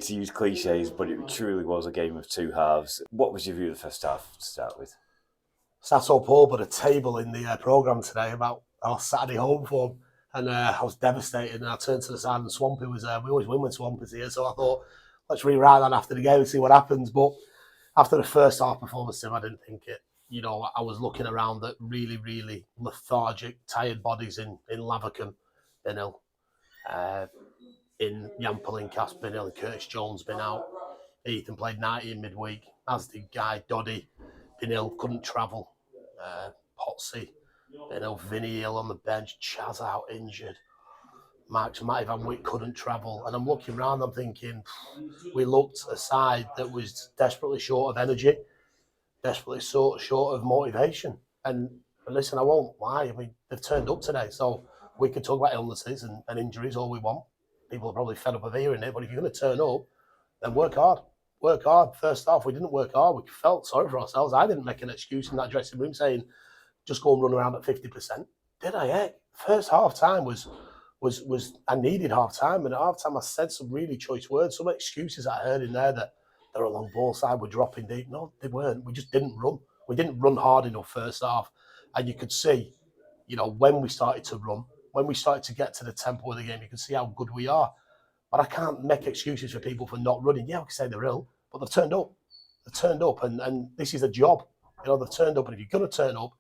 to use cliches, but it truly was a game of two halves. What was your view of the first half to start with? Sat up all but a table in the programme today about our Saturday home form, and I was devastated. And I turned to the side and Swampy was there. We always win when Swampy's here, so I thought, let's rewrite that after the game and see what happens. But after the first half performance, Tim, I didn't think it. You know, I was looking around at really, really lethargic, tired bodies in Lavercombe, been ill. In Jan Palinkas, been ill. Curtis Jones, been out. Ethan played 90 in midweek, as did Guy. Doddy, been ill, couldn't travel. Potsy, been ill. Vinny ill on the bench. Chaz out, injured. Matty Van Wick couldn't travel. And I'm looking around, I'm thinking, we looked a side that was desperately short of energy, desperately short of motivation. And listen, I won't lie, I mean, they've turned up today, so we can talk about illnesses and injuries all we want. People are probably fed up of hearing it, but if you're going to turn up, then work hard. Work hard. First off, we didn't work hard. We felt sorry for ourselves. I didn't make an excuse in that dressing room saying, just go and run around at 50%. Did I? Yeah. First half time was I needed half time, and at half time I said some really choice words, some excuses I heard in there that they're a long ball side, we're dropping deep. No, they weren't. We just didn't run. We didn't run hard enough first half. And you could see, you know, when we started to run, when we started to get to the tempo of the game, you can see how good we are. But I can't make excuses for people for not running. Yeah, I can say they're ill, but they've turned up. They've turned up, and this is a job. You know, they've turned up, and if you're going to turn up,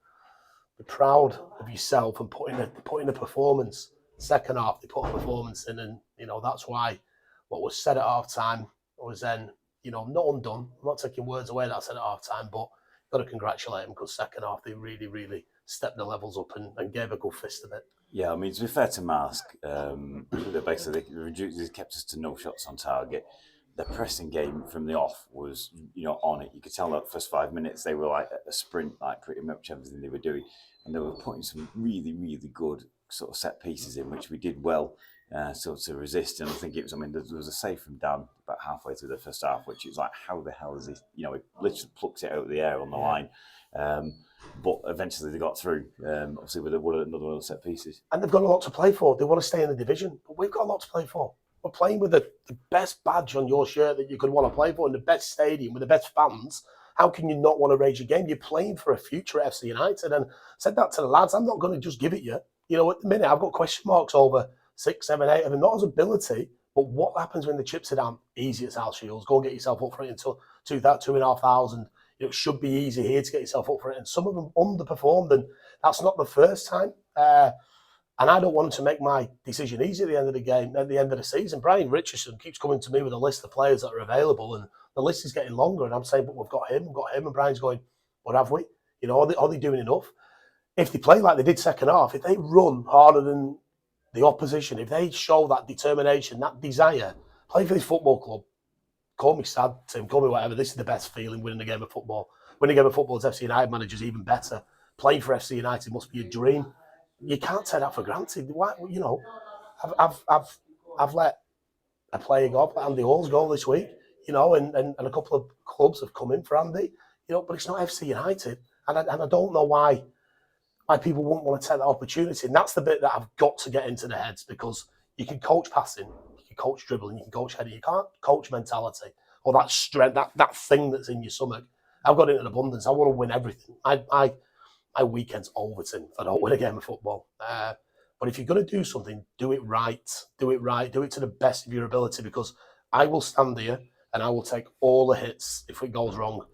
be proud of yourself and put in a performance. Second half, they put a performance in, and, you know, that's why what was said at half time was then, you know, not undone. I'm not taking words away that I said at half time, but got to congratulate them because second half they really, really stepped the levels up and gave a good fist of it. Yeah, I mean, to be fair to Marske, basically they kept us to no shots on target. The pressing game from the off was, you know, on it. You could tell that first 5 minutes they were like a sprint, like pretty much everything they were doing, and they were putting some really, really good sort of set pieces in, which we did well sort of to resist. And I think it was, I mean, there was a save from Dan about halfway through the first half, which is like, how the hell is he? You know, he literally plucks it out of the air on the line. But eventually they got through, obviously with another one of the set pieces. And they've got a lot to play for. They want to stay in the division, but we've got a lot to play for. We're playing with the best badge on your shirt that you could want to play for in the best stadium with the best fans. How can you not want to raise your game? You're playing for a future at FC United. And I said that to the lads, I'm not going to just give it you. You know, at the minute, I've got question marks over 6, 7, 8 of them, not as ability, but what happens when the chips are down? Easy at Al Shields. Go and get yourself up for it until 2,500. It should be easy here to get yourself up for it. And some of them underperformed, and that's not the first time. And I don't want to make my decision easy at the end of the game, at the end of the season. Brian Richardson keeps coming to me with a list of players that are available, and the list is getting longer. And I'm saying, but we've got him. And Brian's going, what have we? You know, are they doing enough? If they play like they did second half, if they run harder than the opposition, if they show that determination, that desire, play for this football club. Call me sad, Tim, call me whatever. This is the best feeling, winning a game of football. Winning a game of football as FC United manager is even better. Playing for FC United must be a dream. You can't take that for granted. Why, you know, I've let a player go, Andy Hall's goal this week, you know, and a couple of clubs have come in for Andy, you know, but it's not FC United. And I don't know why people wouldn't want to take that opportunity. And that's the bit that I've got to get into the heads, because you can coach passing, you can coach dribbling, you can coach heading. You can't coach mentality or that strength, that thing that's in your stomach. I've got it in abundance. I want to win everything. My weekend's over, Tim, if I don't win a game of football. But if you're going to do something, do it right. Do it right. Do it to the best of your ability, because I will stand here and I will take all the hits if it goes wrong.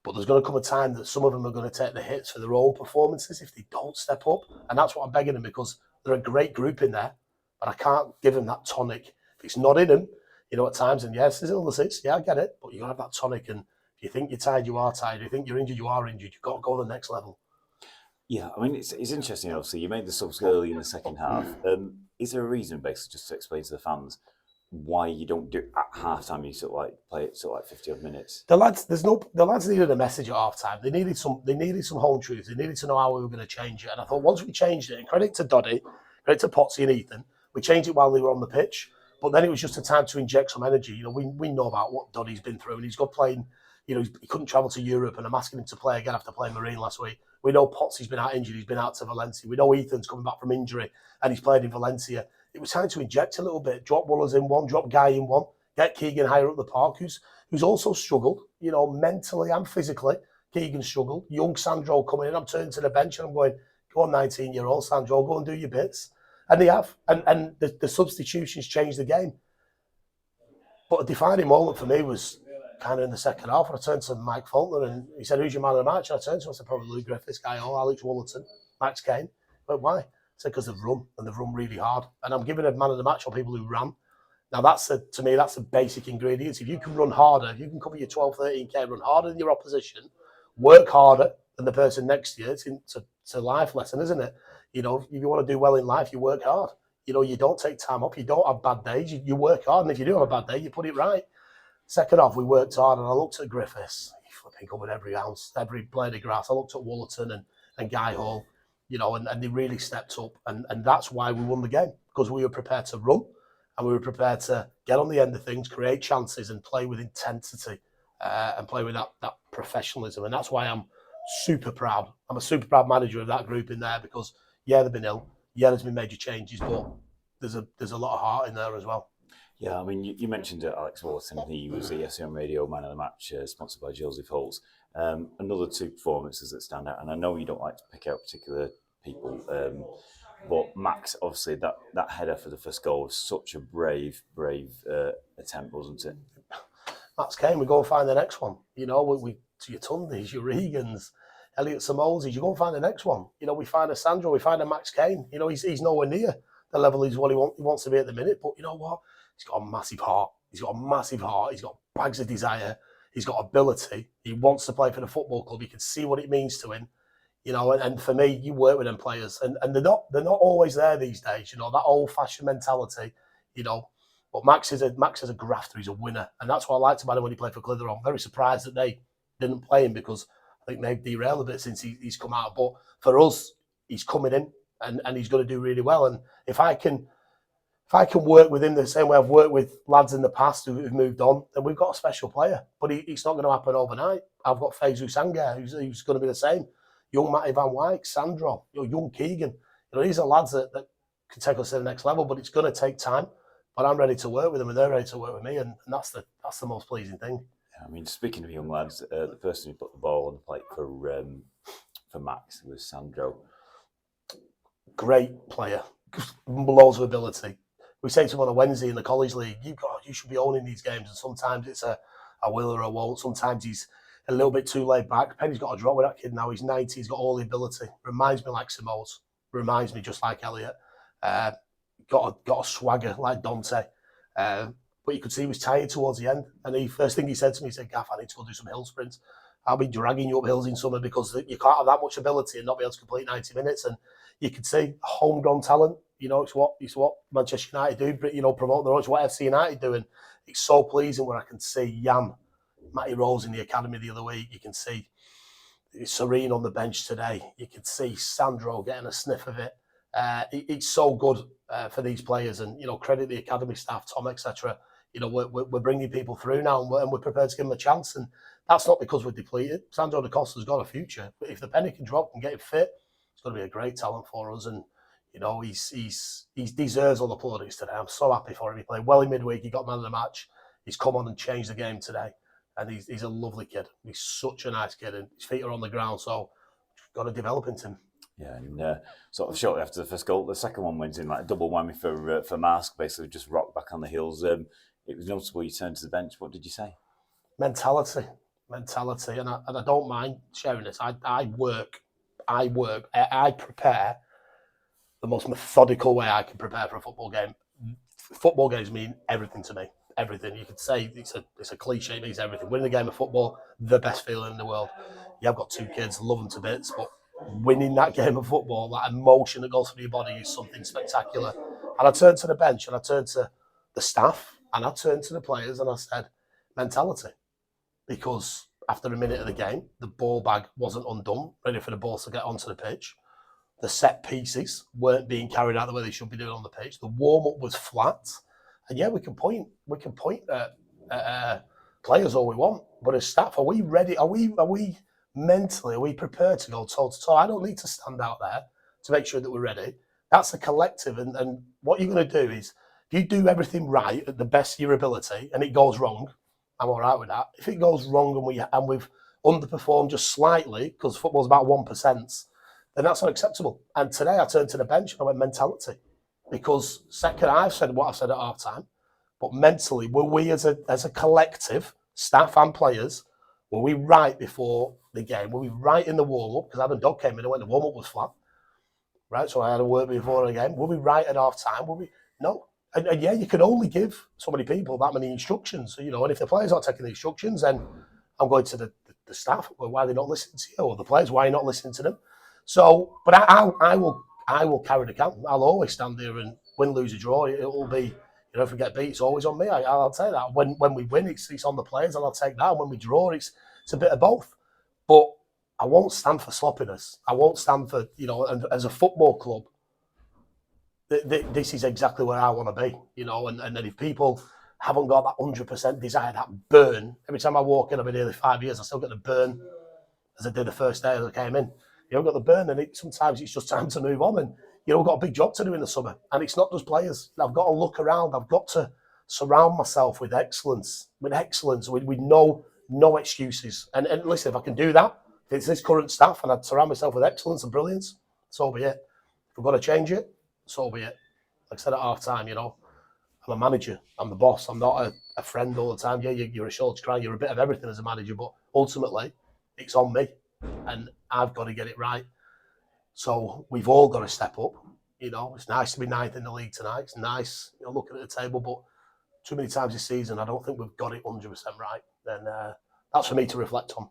But there's going to come a time that some of them are going to take the hits for their own performances if they don't step up. And that's what I'm begging them, because they're a great group in there. But I can't give them that tonic. If it's not in them, you know, at times, and yes, there's illnesses. Yeah, I get it. But you got to have that tonic. And if you think you're tired, you are tired. If you think you're injured, you are injured. You've got to go to the next level. Yeah, I mean, it's interesting, obviously. You made the subs early in the second half. Is there a reason, basically, just to explain to the fans why you don't do it at half time? You sort of like play it sort of like 50 odd minutes. The lads needed a message at half time. They needed some home truths. They needed to know how we were going to change it. And I thought once we changed it, and credit to Doddy, credit to Potsy and Ethan, we changed it while they were on the pitch. But then it was just a time to inject some energy. You know, we know about what Doddy's been through, and he's got playing. You know, he couldn't travel to Europe, and I'm asking him to play again after playing Marine last week. We know Potsy's been out injured. He's been out to Valencia. We know Ethan's coming back from injury, and he's played in Valencia. It was time to inject a little bit. Drop Wollers in one, drop Guy in one. Get Keegan higher up the park, who's also struggled, mentally and physically. Keegan struggled. Young Sandro coming in. I'm turning to the bench and I'm going, go on, 19-year-old Sandro, go and do your bits. And they have. And the substitutions changed the game. But a defining moment for me was kind of in the second half. And I turned to Mike Faulkner and he said, who's your man of the match? And I turned to him and said, probably Lou Griffiths, Guy Hall, Alex Wollerton, Max Kane. But why? I said, because they've run, and they've run really hard. And I'm giving a man of the match on people who ran. Now, to me, that's a basic ingredient. If you can run harder, if you can cover your 12, 13K, run harder than your opposition, work harder than the person next to you, it's a life lesson, isn't it? If you want to do well in life, you work hard. You don't take time off. You don't have bad days. You work hard. And if you do have a bad day, you put it right. Second off, we worked hard. And I looked at Griffiths. He flipping covered every ounce, every blade of grass. I looked at Wollerton and Guy Hall, and they really stepped up. And that's why we won the game, because we were prepared to run. And we were prepared to get on the end of things, create chances, and play with intensity, and play with that professionalism. And that's why I'm super proud. I'm a super proud manager of that group in there, because they've been ill. There's been major changes, but there's a lot of heart in there as well. Yeah, I mean, you mentioned Alex Wollerton. He was the SEM Radio Man of the Match, sponsored by Joseph Holtz. Another two performances that stand out, and I know you don't like to pick out particular people, but Max, obviously, that header for the first goal was such a brave attempt, wasn't it? Max Kane, we go and find the next one. We to your Tundis, your Regans, Elliot Samolzis, you go and find the next one. We find a Sandro, we find a Max Kane. He's nowhere near the level he's what he wants to be at the minute. But you know what? He's got a massive heart. He's got bags of desire. He's got ability. He wants to play for the football club. You can see what it means to him. And for me, you work with them players, and they're not always there these days. That old-fashioned mentality. But Max is a grafter. He's a winner, and that's what I liked about him when he played for Clitheroe. I'm very surprised that they didn't play him, because I think they've derailed a bit since he's come out. But for us, he's coming in, and he's going to do really well. And if I can work with him the same way I've worked with lads in the past who've moved on, then we've got a special player. But it's not going to happen overnight. I've got Faizu Sangar, who's going to be the same. Young Matty Van Wyk, Sandro, young Keegan. These are lads that can take us to the next level, but it's going to take time. But I'm ready to work with them, and they're ready to work with me, and that's the most pleasing thing. I mean, speaking of young lads, the person who put the ball on the plate for Max was Sandro. Great player, loads of ability. We say to him on a Wednesday in the college league, you should be owning these games, and sometimes it's a will or a won't. Sometimes he's a little bit too laid back. Penny's got a drop with that kid now. He's 90. He's got all the ability. Reminds me like Simoes. Reminds me just like Elliot. Got a swagger like Dante. But you could see he was tired towards the end. And the first thing he said to me, he said, Gaff, I need to go do some hill sprints. I'll be dragging you up hills in summer, because you can't have that much ability and not be able to complete 90 minutes. And you could see homegrown talent. It's what Manchester United do. Promote their own. It's what FC United do. And it's so pleasing where I can see Jan, Matty Rose in the academy the other week. You can see Serene on the bench today. You can see Sandro getting a sniff of it. It's so good for these players, and credit the academy staff, Tom, etc. We're bringing people through now, and we're prepared to give them a chance. And that's not because we're depleted. Sandro Da Costa's got a future, but if the penny can drop and get him fit, it's going to be a great talent for us. And he deserves all the plaudits today. I'm so happy for him. He played well in midweek. He got man of the match. He's come on and changed the game today. And he's a lovely kid. He's such a nice kid, and his feet are on the ground, so we've got to develop into him. Yeah, and sort of shortly after the first goal, the second one went in like a double whammy for Marske, basically just rocked back on the heels. It was noticeable you turned to the bench. What did you say? Mentality, and I don't mind sharing this. I prepare the most methodical way I can prepare for a football game. Football games mean everything to me. Everything. You could say it's a cliche, it means everything. Winning a game of football, the best feeling in the world. Yeah, I've got two kids, love them to bits, but winning that game of football, that emotion that goes through your body is something spectacular. And I turned to the bench, and I turned to the staff, and I turned to the players, and I said, mentality. Because after a minute of the game, the ball bag wasn't undone, ready for the ball to get onto the pitch. The set pieces weren't being carried out the way they should be doing on the pitch. The warm-up was flat. And yeah, we can point at players all we want, but as staff, are we ready? Are we mentally? Are we prepared to go toe to toe? I don't need to stand out there to make sure that we're ready. That's a collective, and what you're going to do is If you do everything right at the best of your ability and it goes wrong, I'm all right with that. If it goes wrong and we've underperformed just slightly, because football's about 1%, then that's unacceptable. And today I turned to the bench and I went mentality. Because second, I've said what I've said at half time, but mentally, were we as a collective, staff and players, were we right before the game? Were we right in the warm-up? Because Adam Dodd came in and went, the warm-up was flat. Right, so I had a word before the game. Were we right at half time? Were we? No. And yeah, you can only give so many people that many instructions. And if the players aren't taking the instructions, then I'm going to the staff. Well, why are they not listening to you? Or the players, why are you not listening to them? So, but I will carry the count. I'll always stand there and win, lose, or draw. It'll be, if we get beat, it's always on me. I'll take that. When we win, it's on the players, and I'll take that. And when we draw, it's a bit of both. But I won't stand for sloppiness. I won't stand for, as a football club, this is exactly where I want to be, and then if people haven't got that 100% desire, that burn, every time I walk in, I've been here 5 years, I still get the burn as I did the first day as I came in. You haven't got the burn, and sometimes it's just time to move on. And, we've got a big job to do in the summer. And it's not just players. I've got to look around. I've got to surround myself with excellence, with no excuses. And listen, if I can do that, if it's this current staff and I surround myself with excellence and brilliance, so be it. If we've got to change it, so be it. Like I said at half time, I'm a manager. I'm the boss. I'm not a friend all the time. Yeah, you're a shoulder to cry. You're a bit of everything as a manager, but ultimately, it's on me. And I've got to get it right. So we've all got to step up. It's nice to be ninth in the league tonight. It's nice, looking at the table, but too many times this season, I don't think we've got it 100% right. Then that's for me to reflect on.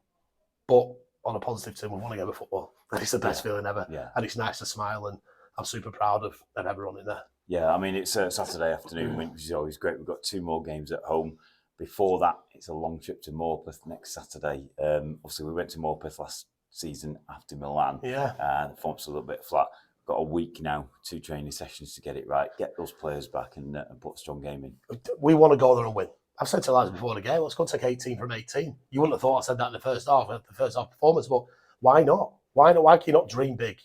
But on a positive tone, we've won a game of football. It's the best feeling ever. Yeah. And it's nice to smile, and I'm super proud of everyone in there. Yeah, I mean, it's a Saturday afternoon, which is always great. We've got 2 more games at home. Before that, it's a long trip to Morpeth next Saturday. Obviously, we went to Morpeth last season after Milan. Yeah. And the form's a little bit flat. Got a week now, 2 training sessions to get it right, get those players back and put a strong game in. We want to go there and win. I've said to lads before the game, let's go take 18 from 18. You wouldn't have thought I said that in the first half performance, but why not? Why not? Why can you not dream big?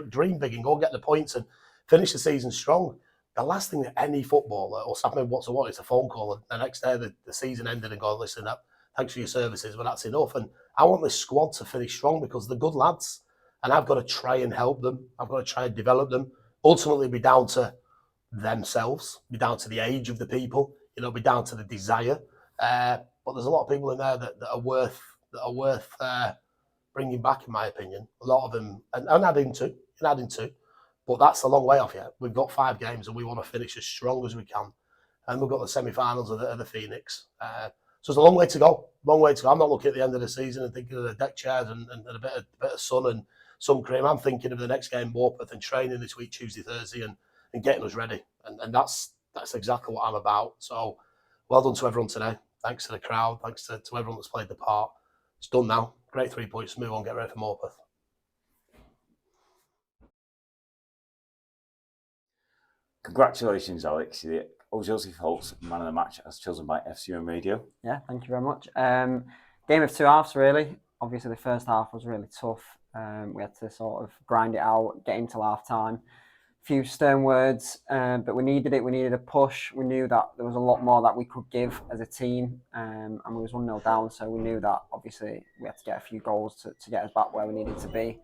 Dream big and go and get the points and finish the season strong. The last thing that any footballer or something what it's a phone call, and the next day the season ended and go, listen up, thanks for your services, but that's enough. And I want this squad to finish strong because they're good lads, and I've got to try and help them. I've got to try and develop them. Ultimately, be down to themselves, be down to the age of the people, be down to the desire. But there's a lot of people in there that are worth bringing back, in my opinion. A lot of them, and adding to. But that's a long way off yet. We've got 5 games and we want to finish as strong as we can. And we've got the semi-finals of the Phoenix. So it's a long way to go. I'm not looking at the end of the season and thinking of the deck chairs and a bit of sun and sun cream. I'm thinking of the next game, Morpeth, and training this week, Tuesday, Thursday, and getting us ready. And that's exactly what I'm about. So well done to everyone today. Thanks to the crowd. Thanks to everyone that's played the part. It's done now. Great 3 points. Move on, get ready for Morpeth. Congratulations, Alex. The Joseph Holt's man of the match as chosen by FCM Radio. Yeah, thank you very much. Game of 2 halves, really. Obviously, the first half was really tough. We had to sort of grind it out, get into half time. A few stern words, but we needed it. We needed a push. We knew that there was a lot more that we could give as a team, and we was 1-0 down, so we knew that obviously we had to get a few goals to get us back where we needed to be.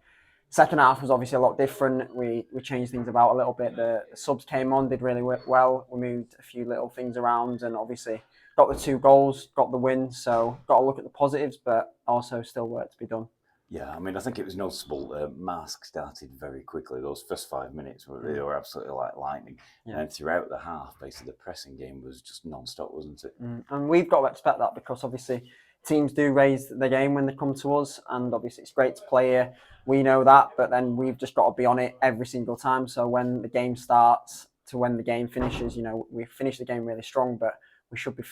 Second half was obviously a lot different. We changed things about a little bit. The subs came on, did really well. We moved a few little things around and obviously got the 2 goals, got the win. So got to look at the positives, but also still work to be done. Yeah, I mean, I think it was noticeable. Marske started very quickly. Those first 5 minutes they were absolutely like lightning. Yeah. And throughout the half, basically the pressing game was just non-stop, wasn't it? And we've got to expect that because obviously teams do raise the game when they come to us, and obviously it's great to play here. We know that, but then we've just got to be on it every single time. So when the game starts to when the game finishes, we finish the game really strong, but we should be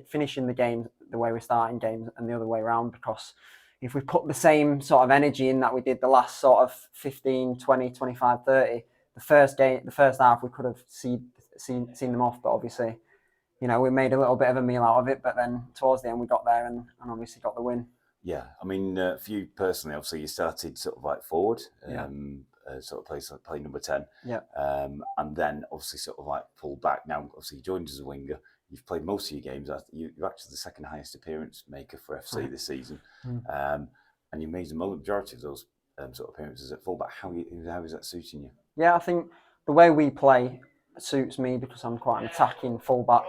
finishing the game the way we're starting games and the other way around, because if we put the same sort of energy in that we did the last sort of 15, 20, 25, 30, the first half, we could have seen them off, but obviously, we made a little bit of a meal out of it, but then towards the end we got there and obviously got the win. Yeah, I mean, for you personally, obviously you started sort of like forward. sort of play number 10. Yeah. And then obviously sort of like pull back. Now, obviously, you joined as a winger. You've played most of your games. You're actually the second highest appearance maker for FC this season. And you made the majority of those sort of appearances at fullback. How is that suiting you? Yeah, I think the way we play suits me because I'm quite an attacking fullback.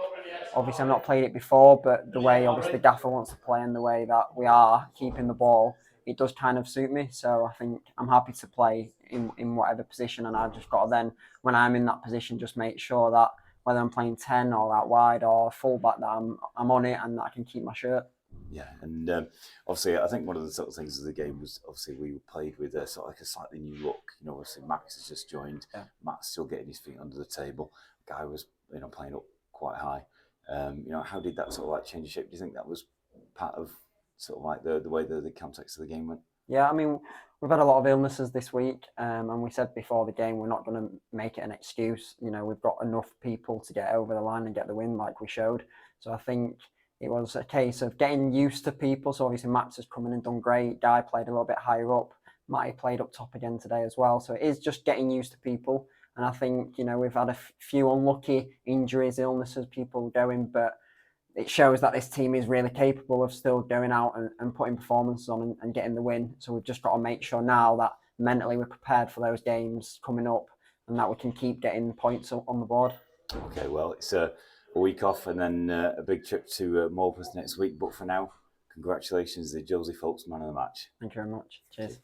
Obviously, I've not played it before, but the way obviously the gaffer wants to play and the way that we are keeping the ball, it does kind of suit me. So I think I'm happy to play in whatever position, and I've just got to then, when I'm in that position, just make sure that whether I'm playing 10 or out wide or fullback, that I'm on it and that I can keep my shirt. Yeah, and obviously, I think one of the sort of things of the game was obviously we played with a sort of like a slightly new look. You know, obviously Max has just joined. Yeah. Matt's still getting his feet under the table. Guy was, you know, playing up quite high. You know, how did that sort of like change the shape? Do you think that was part of sort of like the way the context of the game went? Yeah, I mean, we've had a lot of illnesses this week, and we said before the game we're not going to make it an excuse. You know, we've got enough people to get over the line and get the win, like we showed. So I think it was a case of getting used to people. So obviously Max has come in and done great. Guy played a little bit higher up. Matty played up top again today as well. So it is just getting used to people. And I think, you know, we've had a few unlucky injuries, illnesses, people going, but it shows that this team is really capable of still going out and putting performances on and getting the win. So we've just got to make sure now that mentally we're prepared for those games coming up and that we can keep getting points on the board. Okay, well, it's a week off and then a big trip to Malpas next week. But for now, congratulations, the Josie Folks man of the match. Thank you very much. Cheers. Cheers.